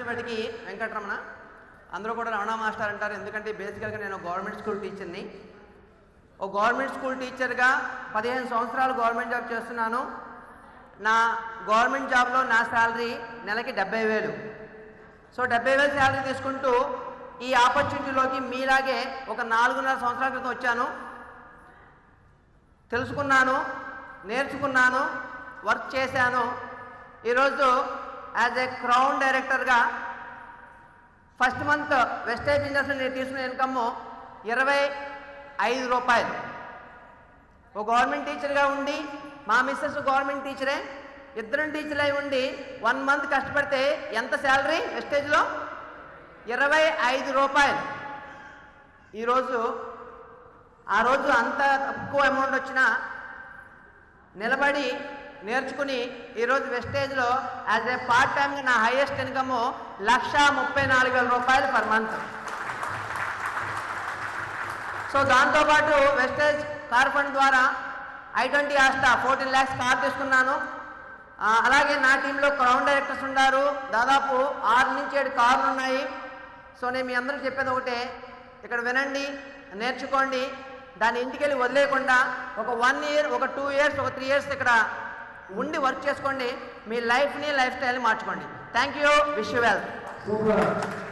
వాటికి వెంకటరమణ అందరూ కూడా రమణ మాస్టర్ అంటారు. ఎందుకంటే బేసికల్గా నేను గవర్నమెంట్ స్కూల్ టీచర్ని. ఓ గవర్నమెంట్ స్కూల్ టీచర్గా 15 సంవత్సరాలు గవర్నమెంట్ జాబ్ చేస్తున్నాను. నా గవర్నమెంట్ జాబ్లో నా శాలరీ నెలకి 70,000. సో 70,000 శాలరీ తీసుకుంటూ ఈ ఆపర్చునిటీలోకి మీలాగే ఒక 4.5 సంవత్సరాల క్రితం వచ్చాను. తెలుసుకున్నాను, నేర్చుకున్నాను, వర్క్ చేశాను. ఈరోజు యాజ్ ఏ క్రౌన్ డైరెక్టర్గా ఫస్ట్ మంత్ వెస్టేజ్ బిజినెస్లో నేను తీసుకున్న ఇన్కమ్ 25 రూపాయలు. ఒక గవర్నమెంట్ టీచర్గా ఉండి మా మిస్సెస్ గవర్నమెంట్ టీచరే, ఇద్దరం టీచర్లు అయి ఉండి 1 మంత్ కష్టపడితే ఎంత శాలరీ వెస్టేజ్లో 25 రూపాయలు. ఈరోజు ఆ రోజు అంత తక్కువ అమౌంట్ వచ్చినా నిలబడి నేర్చుకుని ఈరోజు వెస్టేజ్లో యాజ్ ఏ పార్ట్ టైమ్గా నా హైయెస్ట్ ఇన్కమ్ 1,34,000 రూపాయలు పర్ మంత్. సో దాంతోపాటు వెస్టేజ్ కార్ ఫండ్ ద్వారా I-20 ఆస్టా 14 lakhs కార్ తీసుకున్నాను. అలాగే నా టీంలో క్రౌన్ డైరెక్టర్స్ ఉన్నారు. దాదాపు 6 నుంచి 7 కార్లు ఉన్నాయి. సో నేను మీ అందరికీ చెప్పేది ఒకటే, ఇక్కడ వినండి, నేర్చుకోండి, దాన్ని ఇంటికి వెళ్ళి వదిలేయకుండా ఒక 1 year, ఒక 2 years, ఒక 3 years ఇక్కడ ఉండి వర్క్ చేసుకోండి. మీ లైఫ్ని, లైఫ్ స్టైల్ని మార్చుకోండి. Thank you, wish you well.